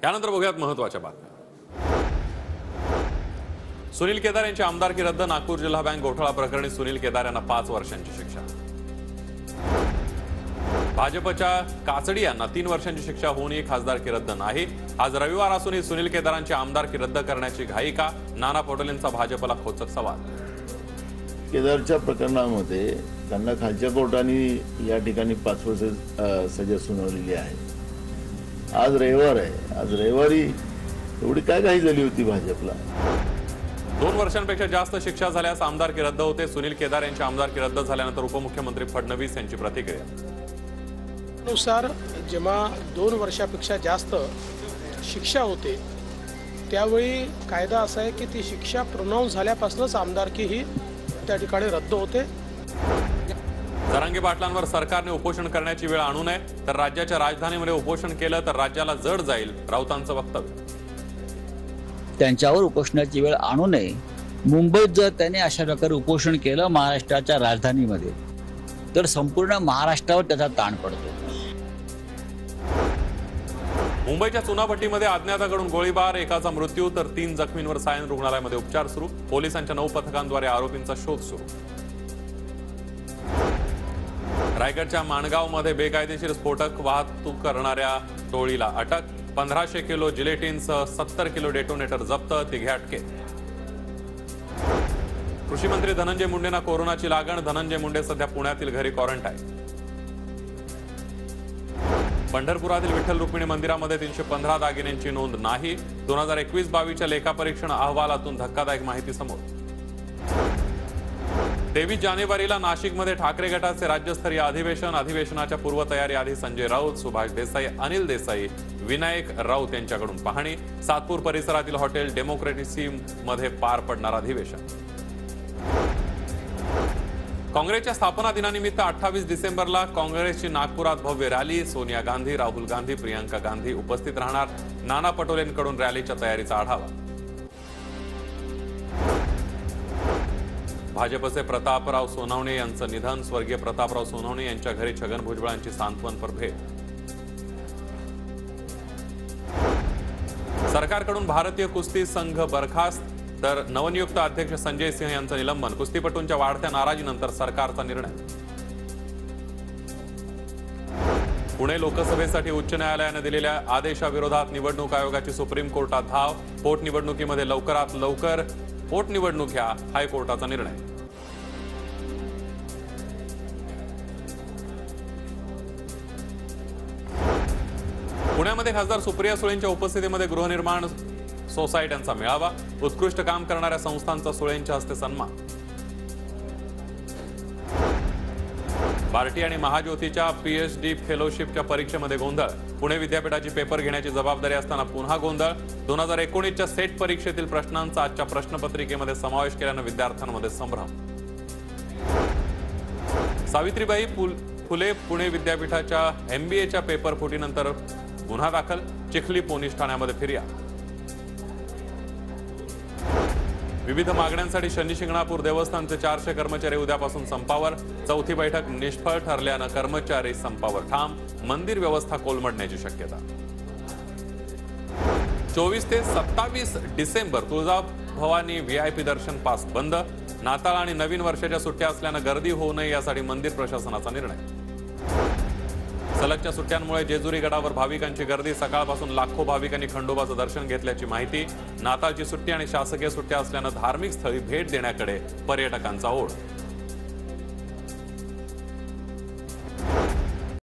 त्यानंतर बघूयात महत्त्वाच्या बातम्या। सुनील केदार यांची आमदारकी रद्द। नागपूर जिल्हा बँक घोटाळा प्रकरणी सुनील केदार यांना 5 वर्षांची शिक्षा। भाजपच्या काचडी यांना 3 वर्षांची शिक्षा होऊनही खासदारकी रद्द नाही। आज रविवार असूनही सुनील केदारांची आमदारकी रद्द करण्याची घाई का? नाना पटोलेंचा भाजपला खोचक सवाल। केदारच्या प्रकरणामध्ये त्यांना खालच्या कोर्टाने या ठिकाणी 5 वर्ष सजा सुनावलेली आहे। आज रविवार आहे, आज रविवारी एवढी काय घाई झाली होती भाजपला? 2 वर्षांपेक्षा जास्त शिक्षा झाल्यास आमदारकी रद्द होते। सुनील केदार यांची आमदारकी रद्द झाल्यानंतर उपमुख्यमंत्री फडणवीस यांची प्रतिक्रिया। नुसार जेव्हा 2 वर्षापेक्षा जास्त शिक्षा होते त्यावेळी कायदा असा आहे की ती शिक्षा प्रोनाऊन्स झाल्यापासूनच आमदारकी ही त्या ठिकाणी रद्द होते। जरांगे पाटलांवर सरकारने उपोषण करण्याची वेळ आणू नये, तर राज्याच्या राजधानीमध्ये उपोषण केलं तर राज्याला जड जाईल, राऊतांचं वक्तव्य। त्यांच्यावर उपोषणाची वेळ आणू नये। मुंबईत जर त्यांनी अशा प्रकारे उपोषण केलं महाराष्ट्राच्या राजधानीमध्ये तर संपूर्ण महाराष्ट्रावर त्याचा ताण पडतो। मुंबईच्या चुनाभट्टीमध्ये अज्ञाताकडून गोळीबार, एकाचा मृत्यू तर 3 जखमींवर सायन रुग्णालयामध्ये उपचार सुरू। पोलिसांच्या 9 पथकांद्वारे आरोपींचा शोध सुरू। रायगडच्या माणगावमध्ये बेकायदेशीर स्फोटक वाहतूक करणाऱ्या टोळीला अटक। 1500 किलो जिलेटिनसह 70 किलो डेटोनेटर जप्त, 3 अटकेत। कृषी मंत्री धनंजय मुंडेंना कोरोनाची लागण। धनंजय मुंडे सध्या पुण्यातील घरी क्वारंटाईन। पंढरपुरातील विठ्ठल रुक्मिणी मंदिरामध्ये 315 दागिन्यांची नोंद नाही। 2021-22च्या लेखापरीक्षण अहवालातून धक्कादायक माहिती समोर। 23 जानेवारीला नाशिकमध्ये ठाकरे गटाचे राज्यस्तरीय अधिवेशन। अधिवेशनाच्या पूर्वतयारी आधी संजय राऊत, सुभाष देसाई, अनिल देसाई, विनायक राऊत यांच्याकडून पाहणी। सातपूर परिसरातील हॉटेल डेमोक्रेसी मध्ये पार पडणार अधिवेशन। काँग्रेसच्या स्थापना दिनानिमित्त 28 डिसेंबरला काँग्रेसची नागपुरात भव्य रॅली। सोनिया गांधी, राहुल गांधी, प्रियंका गांधी उपस्थित राहणार। नाना पटोलेंकडून रॅलीच्या तयारीचा आढावा। भाजपचे प्रतापराव सोनवणे यांचं निधन। स्वर्गीय प्रतापराव सोनवणे यांच्या घरी छगन भुजबळांची सांत्वनपर भेट। सरकारकडून भारतीय कुस्ती संघ बरखास्त, तर नवनियुक्त अध्यक्ष संजय सिंह यांचं निलंबन। कुस्तीपटूंच्या वाढत्या नाराजीनंतर सरकारचा निर्णय। पुणे लोकसभेसाठी उच्च न्यायालयाने दिलेल्या आदेशाविरोधात निवडणूक आयोगाची सुप्रीम कोर्टात धाव। पोटनिवडणुकीमध्ये लवकरात लवकर पोटनिवडणूक घ्या, हायकोर्टाचा निर्णय। पुण्यामध्ये खासदार सुप्रिया सुळेंच्या उपस्थितीमध्ये गृहनिर्माण सोसायट्यांचा मेळावा। उत्कृष्ट काम करणाऱ्या संस्थांचा सुळेंच्या हस्ते सन्मान। बार्टी आणि महाज्योतीच्या पीएचडी फेलोशिपच्या परीक्षेमध्ये गोंधळ। पुणे विद्यापीठाची पेपर घेण्याची जबाबदारी असताना पुन्हा गोंधळ। 2019च्या सेट परीक्षेतील प्रश्नांचा आजच्या प्रश्नपत्रिकेमध्ये समावेश केल्यानं विद्यार्थ्यांमध्ये संभ्रम। सावित्रीबाई फुले पुणे विद्यापीठाच्या MBAच्या पेपर फुटीनंतर गुन्हा दाखल। चिखली पोलीस ठाण्यामध्ये फिर्याद। विविध मागण्यांसाठी शनी शिंगणापूर देवस्थानचे 400 कर्मचारी उद्यापासून संपावर। चौथी बैठक निष्फळ ठरल्यानं कर्मचारी संपावर ठाम। मंदिर व्यवस्था कोलमडण्याची शक्यता। 24 ते 27 डिसेंबर तुळजाभवानी VIP दर्शन पास बंद। नाताळ आणि नवीन वर्षाच्या सुट्ट्या असल्यानं गर्दी होऊ नये यासाठी मंदिर प्रशासनाचा निर्णय। सलगच्या सुट्ट्यांमुळे जेजुरी गडावर भाविकांची गर्दी। सकाळपासून लाखो भाविकांनी खंडोबाचं दर्शन घेतल्याची माहिती। नाताळची सुट्टी आणि शासकीय सुट्ट्या असल्यानं धार्मिक स्थळी भेट देण्याकडे पर्यटकांचा ओढ।